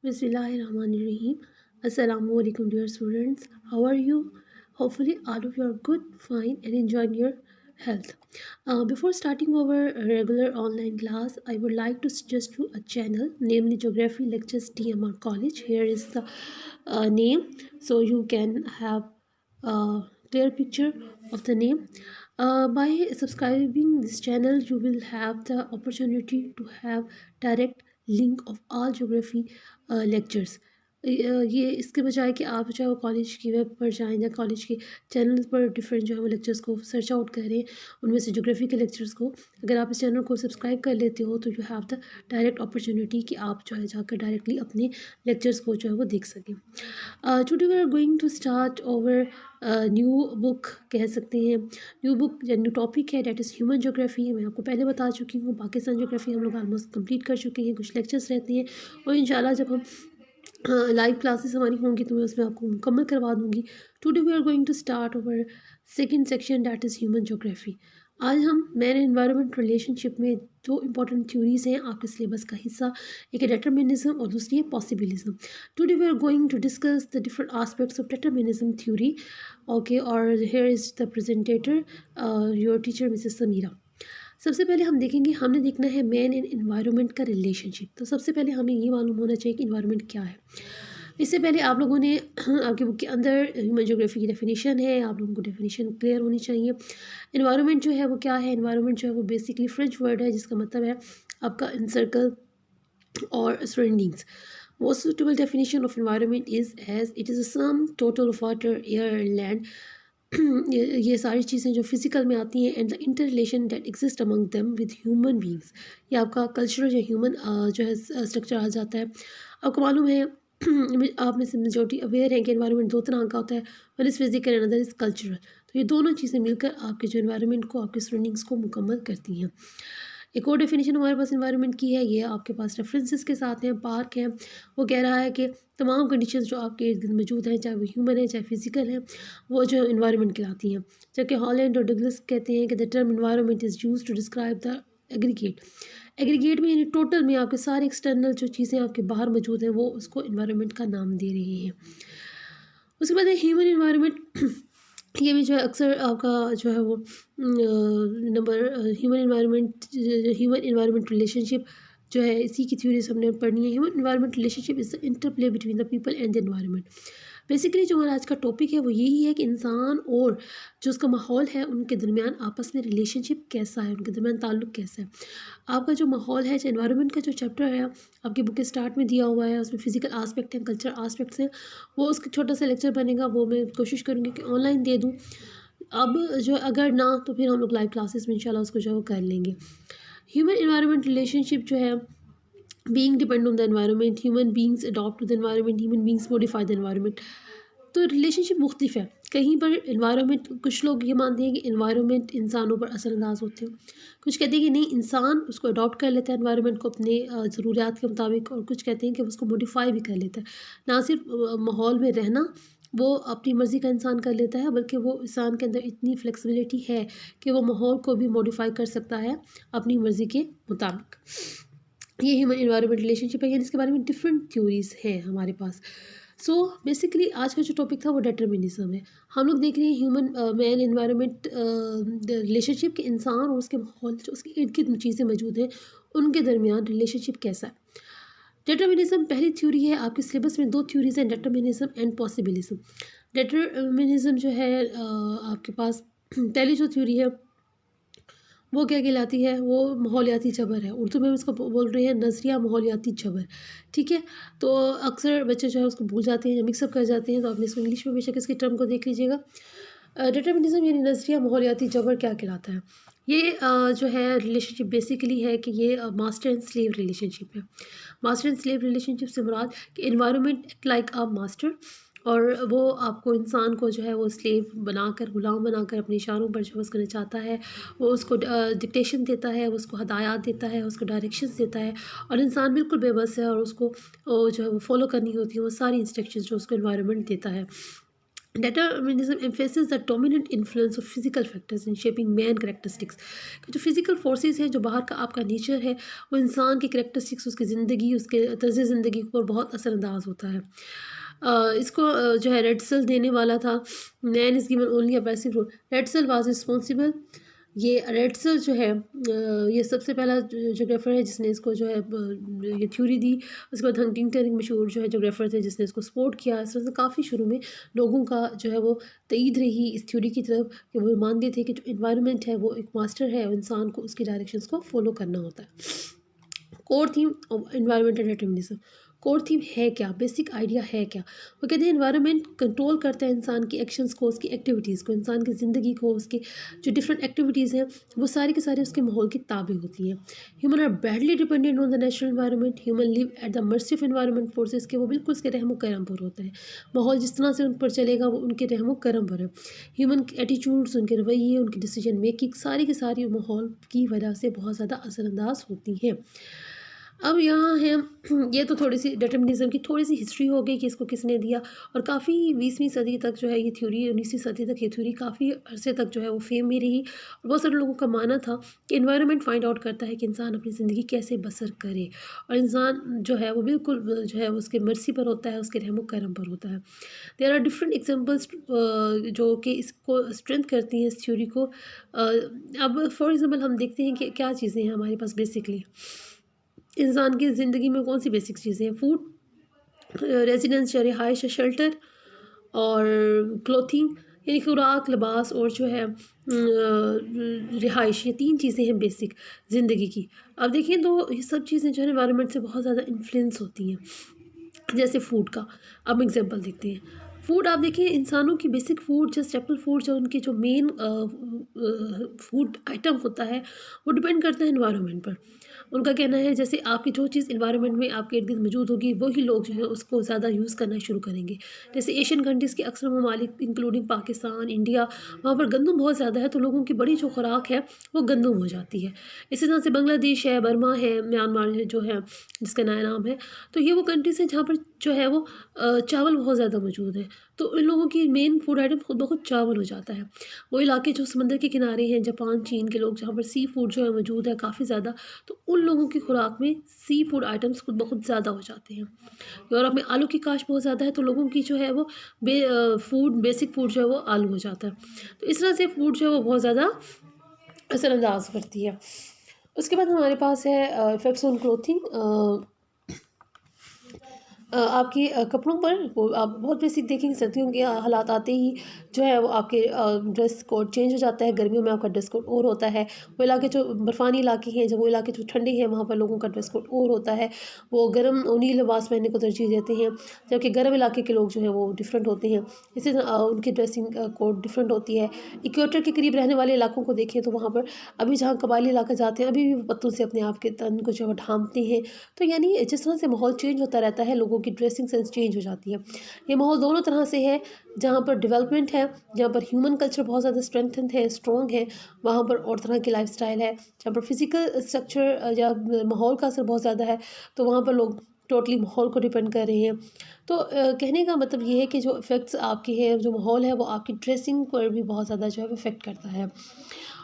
Bismillahirrahmanirrahim. Assalamu alaikum, dear students. How are you? Hopefully, all of you are good, fine, and enjoying your health. Before starting our regular online class, I would like to suggest you a channel, namely Geography Lectures DMR College. Here is the name, so you can have a clear picture of the name. By subscribing this channel, you will have the opportunity to have direct link of all geography lectures. ये इसके बजाय कि आप चाहे वो college की web पर जाएं या कॉलेज के चैनल पर डिफरेंट जो है वो लेक्चर्स को सर्च आउट करें, उनमें से ज्योग्राफी के लेक्चर्स को अगर आप इस चैनल को सब्सक्राइब कर लेते हो तो you have the direct opportunity कि आप जो है जाकर डायरेक्टली अपने लेक्चर्स को जो है वो देख सकें. Today we are going to start over new book कह सकते हैं. न्यू बुक या न्यू टॉपिक है, डेट इज़ ह्यूमन ज्योग्राफी. मैं आपको पहले बता चुकी हूँ पाकिस्तान ज्योग्राफी हम लोग ऑलमोस्ट कंप्लीट कर चुके हैं. कुछ लेक्चर्स रहते हैं और इंशाल्लाह जब हम लाइव क्लासेस हमारी होंगी तो मैं उसमें आपको मुकम्मल करवा दूँगी. Today we are going to start over second section, that is human geography. आज हम मैन एनवायरनमेंट रिलेशनशिप में दो इंपॉर्टेंट थ्योरीज हैं आपके सिलेबस का हिस्सा. एक है डिटर्मिनिज्म और दूसरी है possibilism. Today we are going to discuss the different aspects of determinism theory. Okay, और here is the presentator your teacher Mrs Sameera. सबसे पहले हम देखेंगे, हमने देखना है मैन एंड एनवायरनमेंट का रिलेशनशिप. तो सबसे पहले हमें ये मालूम होना चाहिए कि एनवायरनमेंट क्या है. इससे पहले आप लोगों ने आपकी बुक के अंदर ह्यूमन ज्योग्राफी की डेफिनेशन है, आप लोगों को डेफिनेशन क्लियर होनी चाहिए. एनवायरनमेंट जो है वो क्या है? एनवायरनमेंट जो है वो बेसिकली फ्रेंच वर्ड है जिसका मतलब है आपका इनसर्कल और surroundings. Most suitable definition of environment is as it is a sum total of water, air, land. ये सारी चीज़ें जो फिज़िकल में आती हैं and the inter relation that exist among them with human beings. ये आपका कल्चरल या ह्यूमन जो है स्ट्रक्चर आ जाता है. आपको मालूम है आप में से मेजॉरिटी अवेयर है कि एनवायरनमेंट दो तरह का होता है, one is physical and other is cultural. तो ये दोनों चीज़ें मिलकर आपके जो एनवायरनमेंट को, आपके सराउंडिंग्स को मुकम्मल करती हैं. एक और डेफिनेशन हमारे पास एनवायरनमेंट की है, ये आपके पास रेफरेंसेस के साथ हैं. पार्क है, वो कह रहा है कि तमाम कंडीशंस जो आपके इर्द गिर्द मौजूद हैं, चाहे वो ह्यूमन है चाहे फिजिकल है, वो जो है एनवायरनमेंट कहलाती हैं. जबकि हॉलैंड और डगलस कहते हैं कि the term environment is use to describe the aggregate. Aggregate में यानी टोटल में आपके सारे एक्सटर्नल जो चीज़ें आपके बाहर मौजूद हैं वो उसको एनवायरनमेंट का नाम दे रहे हैं. उसके बाद है ह्यूमन एनवायरनमेंट. ये भी जो है अक्सर आपका जो है वो नंबर ह्यूमन एनवायरनमेंट रिलेशनशिप जो है इसी की थ्योरीज हमने पढ़नी है. Human environment relationship is the interplay between the people and the environment. Basically जो हमारा आज का टॉपिक है वो यही है कि इंसान और जो उसका माहौल है उनके दरमियान आपस में रिलेशनशिप कैसा है, उनके दरमियान ताल्लुक़ कैसा है. आपका जो माहौल है, जो एनवायरनमेंट का जो चैप्टर है आपकी बुक के स्टार्ट में दिया हुआ है, उसमें फ़िज़िकल आस्पेक्ट हैं, कल्चरल आस्पेक्ट्स हैं. वो उसका छोटा सा लेक्चर बनेगा, वो मैं कोशिश करूँगी कि ऑनलाइन दे दूँ. अब जो अगर ना तो फिर हम लोग लाइव क्लासेस में इंशाल्लाह उसको जो है वो कर लेंगे. ह्यूमन एनवायरनमेंट रिलेशनशिप जो है, being depend on the environment, human beings adopt to the environment, human beings modify the environment. तो रिलेशनशिप मुख्तलिफ है. कहीं पर एनवायरनमेंट, कुछ लोग ये मानते हैं कि एनवायरनमेंट इंसानों पर असरअंदाज होते हैं, कुछ कहते हैं कि नहीं, इंसान उसको अडॉप्ट कर लेता है एनवायरनमेंट को अपने ज़रूरियात के मुताबिक, और कुछ कहते हैं कि उसको मॉडिफाई भी कर लेता है. ना सिर्फ माहौल में रहना वो अपनी मर्ज़ी का इंसान कर लेता है, बल्कि वो इंसान के अंदर इतनी फ्लेक्सिबिलिटी है कि वो माहौल को भी मॉडिफाई कर सकता है अपनी मर्ज़ी के मुताबिक. ये ह्यूमन एनवायरनमेंट रिलेशनशिप है, यानी इसके बारे में डिफरेंट थ्योरीज़ हैं हमारे पास. सो बेसिकली आज का जो टॉपिक था वो डिटर्मिनिज्म है. हम लोग देख रहे हैं ह्यूमन मैन एनवायरनमेंट रिलेशनशिप के इंसान और उसके माहौल, जो उसके इर्द गिर्द चीज़ें मौजूद हैं उनके दरमियान रिलेशनशिप कैसा है. डिटर्मिनिज्म पहली थ्योरी है. आपके सिलेबस में दो थ्योरीज हैं, डिटर्मिनिज्म एंड पॉसिबिलिज्म. डिटर्मिनिज्म जो है आपके पास पहली जो थ्योरी है वो क्या कहलाती है, वो माहौलियाती जबर है. उर्दू में इसको बोल रहे हैं नज़रिया माहौलियाती जबर. ठीक है, तो अक्सर बच्चे जो है उसको भूल जाते हैं या मिक्सअप कर जाते हैं, तो आपने इसको इंग्लिश में बेशक इसके टर्म को देख लीजिएगा. डिटर्मिनिज्म यानी नज़रिया माहौलियाती जबर क्या कहलाता है. ये जो है रिलेशनशिप बेसिकली है कि ये मास्टर एंड स्लेव रिलेशनशिप है. मास्टर एंड स्लेव रिलेशनशिप से मुराद कि एनवायरनमेंट लाइक अ मास्टर, और वो आपको इंसान को जो है वो स्लेव बनाकर, गुलाम बनाकर अपने इशारों पर जो है उसको नचाता है. वो उसको डिक्टेशन देता है, वो उसको हदायत देता है, उसको डायरेक्शंस देता है, और इंसान बिल्कुल बेबस है और उसको जो है वो फॉलो करनी होती है वो सारी इंस्ट्रक्शंस जो उसको एनवायरनमेंट देता है. Determinism emphasizes the dominant influence of physical factors in shaping man characteristics. जो फिजिकल फोर्सेस हैं, जो बाहर का आपका नेचर है, वो इंसान की करैक्टरिस्टिक्स, उसकी ज़िंदगी, उसके तर्ज ज़िंदगी पर बहुत असरअंदाज होता है। इसको जो है रेडसल देने वाला था, man is given only a passive role. Ratzel was responsible, ये रेडसल जो है ये सबसे पहला जोग्राफर है जिसने इसको जो है ये थ्योरी दी। उसके बाद हंटिंगटन एक मशहूर जो है जोग्राफर थे जिसने इसको सपोर्ट किया। इस तरह से काफ़ी शुरू में लोगों का जो है वो तईद रही इस थ्योरी की तरफ कि वो मानते थे कि जो इन्वायरमेंट है वो एक मास्टर है और इंसान को उसकी डायरेक्शंस को फॉलो करना होता है। Core theme of environmental determinism. Core theme है क्या, बेसिक आइडिया है क्या? वो कहते हैं एनवायरनमेंट कंट्रोल करता है इंसान की एक्शंस को, उसकी एक्टिविटीज़ को, इंसान की ज़िंदगी को, उसकी जो डिफरेंट एक्टिविटीज़ हैं वो सारी के सारी उसके माहौल की ताबे होती हैं। Human are badly dependent on the natural environment. Human live at the mercy of environment forces के वो बिल्कुल उसके रहमो करम पर होता है। माहौल जिस तरह से उन पर चलेगा वो उनके रहमो करम पर है। ह्यूमन एटीट्यूड्स, उनके रवैये, उनकी डिसीजन मेकिंग सारी की सारी माहौल की वजह से बहुत ज़्यादा असरअंदाज होती हैं। अब यहाँ है ये तो थोड़ी सी डिटर्मिनिज्म की थोड़ी सी हिस्ट्री हो गई कि इसको किसने दिया। और काफ़ी 20वीं सदी तक जो है ये थ्योरी, 19वीं सदी तक ये थ्योरी काफ़ी अरसे तक जो है वो फेम में रही। और बहुत सारे लोगों का मानना था कि इन्वायरमेंट फाइंड आउट करता है कि इंसान अपनी ज़िंदगी कैसे बसर करे, और इंसान जो है वो बिल्कुल जो है उसके मर्सी पर होता है, उसके रहमो करम पर होता है। देयर आर डिफरेंट एग्जाम्पल्स जो कि इसको स्ट्रेंथ करती हैं इस थ्योरी को। अब फॉर एग्ज़ाम्पल हम देखते हैं कि क्या चीज़ें हैं हमारे पास बेसिकली इंसान की ज़िंदगी में। कौन सी बेसिक चीज़ें हैं? फूड, रेजिडेंस या रिहाइश या शेल्टर, और क्लोथिंग यानी खुराक, लिबास, और जो है रिहाइश। ये 3 चीज़ें हैं बेसिक ज़िंदगी की। अब देखिए तो ये सब चीज़ें जो है एनवायरनमेंट से बहुत ज़्यादा इन्फ्लुएंस होती हैं। जैसे फूड का अब एग्जांपल देखते हैं। फूड आप देखिए इंसानों की बेसिक फूड, जो स्टेपल फूड, जो उनके जो मेन फूड आइटम होता है वो डिपेंड करता है एनवायरनमेंट पर। उनका कहना है जैसे आपकी जो चीज़ एनवायरनमेंट में आपके इर्द गिर्द मौजूद होगी वही लोग जो है उसको ज़्यादा यूज़ करना शुरू करेंगे। जैसे एशियन कंट्रीज़ के अक्सर ममालिक इंक्लूडिंग पाकिस्तान, इंडिया, वहाँ पर गंदम बहुत ज़्यादा है तो लोगों की बड़ी जो खुराक है वो गंदम हो जाती है। इसी तरह से बांग्लादेश है, बर्मा है, म्यांमार है जो है जिसका नया नाम है। तो ये वो कंट्रीज़ हैं जहाँ पर जो है वो चावल बहुत ज़्यादा मौजूद है। तो इन लोगों की मेन फूड आइटम खुद ब खुद चावल हो जाता है। वो इलाके जो समंदर के किनारे हैं, जापान, चीन के लोग, जहाँ पर सी फूड जो है मौजूद है काफ़ी ज़्यादा, तो उन लोगों की खुराक में सी फूड आइटम्स खुद ब खुद ज़्यादा हो जाते हैं। यूरोप में आलू की काश्त बहुत ज़्यादा है तो लोगों की जो है वो बेसिक फूड जो है वो आलू हो जाता है। तो इस तरह से फूड जो है वो बहुत ज़्यादा असरअंदाज करती है। उसके बाद हमारे पास है इफ़ेक्ट्स ऑन क्लोथिंग। आपके कपड़ों पर वो आप बहुत बेसिक देखेंगे, सर्दियों के हालात आते ही जो है वो आपके ड्रेस कोड चेंज हो जाता है। गर्मियों में आपका ड्रेस कोड और होता है। वो इलाके जो बर्फ़ानी इलाके हैं, जब वो इलाके जो ठंडे हैं वहाँ पर लोगों का ड्रेस कोड और होता है। वो गर्म ऊनी लिबास पहनने को तरजीह देते हैं, जबकि गर्म इलाके के लोग जो हैं वो डिफरेंट होते हैं। इसी तरह उनकी ड्रेसिंग कोड डिफरेंट होती है। इक्वेटर के करीब रहने वाले इलाकों को देखें तो वहाँ पर अभी जहाँ कबायली इलाका जाते हैं अभी भी वो पत्तों से अपने आप के तन को जो है ढांपते हैं। तो यानी जिस तरह से माहौल चेंज होता रहता है लोगों की ड्रेसिंग सेंस चेंज हो जाती है। ये माहौल दोनों तरह से है, जहाँ पर डेवलपमेंट है, जहाँ पर ह्यूमन कल्चर बहुत ज़्यादा स्ट्रेंथन है, स्ट्रॉन्ग है, वहाँ पर और तरह की लाइफस्टाइल है। जहाँ पर फिजिकल स्ट्रक्चर या माहौल का असर बहुत ज़्यादा है तो वहाँ पर लोग टोटली माहौल को डिपेंड कर रहे हैं। तो कहने का मतलब ये है कि जो इफ़ेक्ट्स आपके हैं, जो माहौल है वो आपकी ड्रेसिंग पर भी बहुत ज़्यादा जो है इफ़ेक्ट करता है।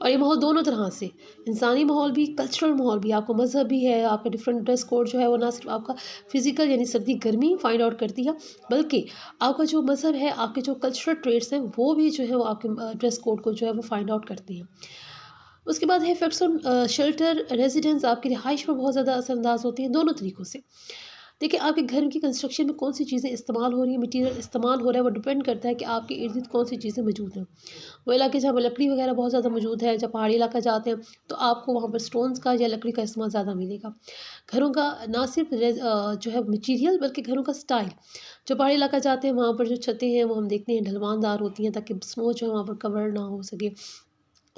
और ये माहौल दोनों तरह से, इंसानी माहौल भी, कल्चरल माहौल भी, आपका मज़हब भी है, आपका डिफरेंट ड्रेस कोड जो है वो ना सिर्फ आपका फिजिकल यानी सर्दी गर्मी फाइंड आउट करती है, बल्कि आपका जो मज़हब है, आपके जो कल्चरल ट्रेड्स हैं वो भी जो है वो आपके ड्रेस कोड को जो है वो फाइंड आउट करती हैं। उसके बाद है इफेक्ट्स ऑन शेल्टर रेजिडेंस। आपकी रिहाइश पर बहुत ज़्यादा असरअंदाज होती हैं दोनों तरीक़ों से। देखिए आपके घर की कंस्ट्रक्शन में कौन सी चीज़ें इस्तेमाल हो रही हैं, मटीरियल इस्तेमाल हो रहा है, वो डिपेंड करता है कि आपके इर्द गिर्द कौन सी चीज़ें मौजूद हैं। वो इलाके जहाँ पर लकड़ी वगैरह बहुत ज़्यादा मौजूद है, जब पहाड़ी इलाका जाते हैं तो आपको वहाँ पर स्टोन्स का या लकड़ी का इस्तेमाल ज़्यादा मिलेगा। घरों का ना सिर्फ जो है मटीरियल बल्कि घरों का स्टाइल। जो पहाड़ी इलाका जाते हैं वहाँ पर जो छतें हैं वो हम देखते हैं ढलवानदार होती हैं ताकि स्नो जो है वहाँ पर कवर ना हो सके।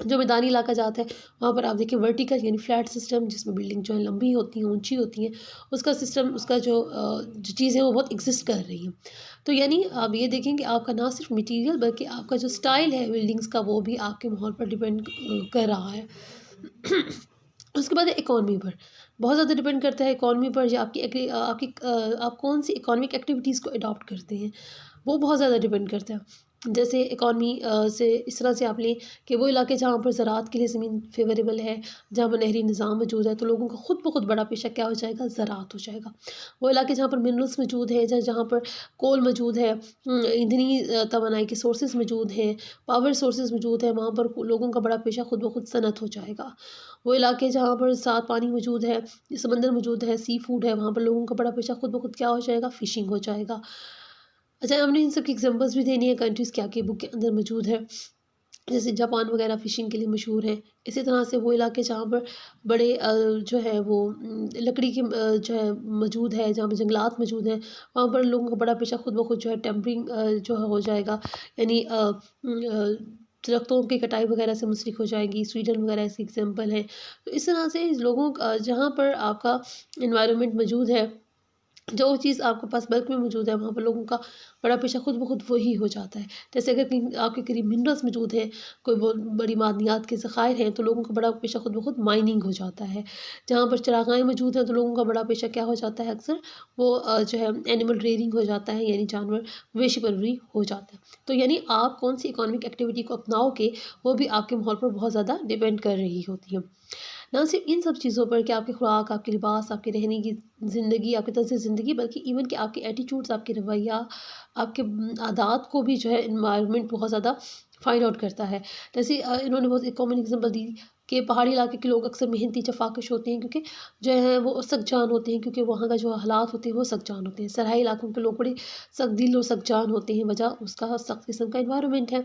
जो मैदानी इलाका जाता है वहाँ पर आप देखिए वर्टिकल यानी फ्लैट सिस्टम, जिसमें बिल्डिंग जो है लंबी होती हैं, ऊंची होती हैं, उसका सिस्टम, उसका जो चीज़ें हैं वो बहुत एग्जिस्ट कर रही हैं। तो यानी आप ये देखें कि आपका ना सिर्फ मटेरियल बल्कि आपका जो स्टाइल है बिल्डिंग्स का वो भी आपके माहौल पर डिपेंड कर रहा है। उसके बाद इकॉनमी पर बहुत ज़्यादा डिपेंड करता है। इकॉनमी पर या आप कौन सी इकोनॉमिक एक्टिविटीज़ को अडॉप्ट करते हैं वो बहुत ज़्यादा डिपेंड करता है। जैसे इकॉनमी से इस तरह से आप लें कि वो इलाके जहाँ पर ज़राअत के लिए ज़मीन फ़ेवरेबल है, जहाँ पर नहरी निज़ाम मौजूद है, तो लोगों का खुद ब खुद बड़ा पेशा क्या हो जाएगा? ज़राअत हो जाएगा। वो इलाके जहाँ पर मिनरल्स मौजूद है, जहाँ पर कोल मौजूद है, ईंधनी तवानाई के सोर्सेज़ मौजूद हैं, पावर सोर्सेज़ मौजूद हैं, वहाँ पर लोगों का बड़ा पेशा खुद ब खुद सनअत हो जाएगा। वो इलाके जहाँ पर साफ पानी मौजूद है, समंदर मौजूद है, सी फूड है, वहाँ पर लोगों का बड़ा पेशा खुद ब खुद क्या हो जाएगा? फ़िशिंग हो जाएगा। अच्छा, हमने इन सब की एग्ज़ाम्पल्स भी देनी है कंट्रीज़ क्या-क्या बुक के अंदर मौजूद है। जैसे जापान वगैरह फ़िशिंग के लिए मशहूर है। इसी तरह से वो इलाके जहाँ पर बड़े जो है वो लकड़ी की जो है मौजूद है, जहाँ पे जंगलात मौजूद हैं, वहाँ पर लोगों का बड़ा पेशा खुद ब खुद जो है टेम्परिंग जो है हो जाएगा। यानी दरख्तों की कटाई वगैरह से मुंसलिक हो जाएगी। स्वीडन वगैरह ऐसी एग्ज़ाम्पल हैं। तो इस तरह से लोगों का जहाँ पर आपका एनवायरनमेंट मौजूद है, जो चीज़ आपके पास बल्क में मौजूद है, वहाँ पर लोगों का बड़ा पेशा खुद ब खुद वही हो जाता है। जैसे अगर कहीं आपके करीब मिनरल्स मौजूद हैं, कोई बहुत बड़ी मादनियात के ज़खायर हैं, तो लोगों का बड़ा पेशा खुद ब खुद माइनिंग हो जाता है। जहाँ पर चरागाहें मौजूद हैं, तो लोगों का बड़ा पेशा क्या हो जाता है अक्सर? वो जो है एनिमल रेयरिंग हो जाता है, यानी जानवर मवेशी परवरी हो जाता है। तो यानी आप कौन-सी इकोनॉमिक एक्टिविटी को अपनाओगे, वो भी आपके माहौल पर बहुत ज़्यादा डिपेंड कर रही होती है। ना सिर्फ इन सब चीज़ों पर कि आपकी खुराक, आपके लिबास, आपके रहने की ज़िंदगी, आपके तर्ज़ ज़िंदगी, बल्कि इवन कि आपके एटीट्यूड्स, आपके रवैया, आपके आदात को भी जो है एनवायरनमेंट बहुत ज़्यादा फाइंड आउट करता है। जैसे इन्होंने बहुत एक कॉमन एग्ज़ाम्पल दी कि पहाड़ी इलाके के लोग अक्सर मेहनती चफाकश होते हैं, क्योंकि जो है वो सख्त-जान होते हैं, क्योंकि वहाँ का जो हालात होते हैं वो सख्त-जान होते हैं। सराही इलाकों के लोग बड़े सख्त दिल और सख्त-जान होते हैं, वजह उसका सख्त किस्म का एनवायरनमेंट है।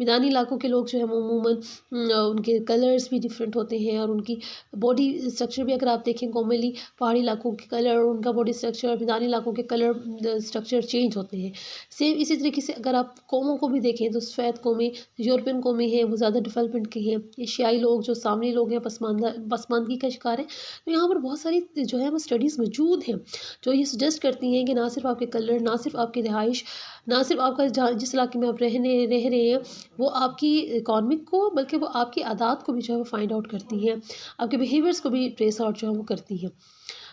मैदानी इलाकों के लोग जो है वो अमूमन उनके कलर्स भी डिफरेंट होते हैं, और उनकी बॉडी स्ट्रक्चर भी अगर आप देखें कॉमनली पहाड़ी इलाकों के कलर और उनका बॉडी स्ट्रक्चर, मैदानी इलाकों के कलर स्ट्रक्चर चेंज होते हैं। सेम इसी तरीके से अगर आप कौमों को भी देखें, तो सफ़ेद कौमें, यूरोपियन कौमें हैं, वो ज़्यादा डेवलपमेंट की हैं। एशियाई लोग जो सामने लोग हैं, पसमानदगी का शिकार हैं। तो यहाँ पर बहुत सारी जो है वो स्टडीज़ मौजूद हैं, जो ये सजेस्ट करती हैं कि ना सिर्फ आपके कलर, ना सिर्फ आपकी रिहाइश, ना सिर्फ आपका जहाँ जिस इलाके में आप रह रहे हैं, वो आपकी इकॉनमिक को, बल्कि वो आपकी आदात को भी जो है वो फाइंड आउट करती हैं, आपके बिहेवियर्स को भी ट्रेस आउट जो है वो करती हैं।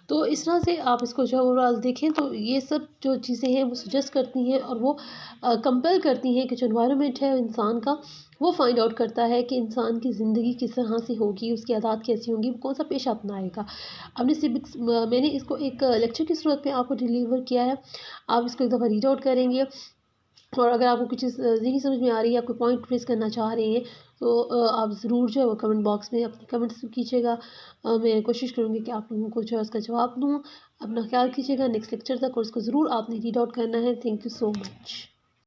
तो इस तरह से आप इसको जो है ओवरऑल देखें, तो ये सब जो चीज़ें हैं वो सजेस्ट करती हैं, और वो कंपेल करती हैं कि जो एनवायरनमेंट है इंसान का, वो फाइंड आउट करता है कि इंसान की ज़िंदगी किस तरह से होगी, उसकी आदत कैसी होंगी, वो कौन सा पेशा अपनाएगा। हमने सिविक्स मैंने इसको एक लेक्चर की सूरत में आपको डिलीवर किया है। आप इसको एक दफ़ा रीड आउट करेंगे, और अगर आपको कुछ चीज़ नहीं समझ में आ रही है, आप कोई पॉइंट रेज़ करना चाह रहे हैं, तो आप ज़रूर जो है वो कमेंट बॉक्स में अपने कमेंट्स कीजिएगा। मैं कोशिश करूँगी कि आप लोगों को जो है उसका जवाब दूँ। अपना ख़्याल कीजिएगा। नेक्स्ट लेक्चर तक और इसको ज़रूर आपने रीड आउट करना है। Thank you so much.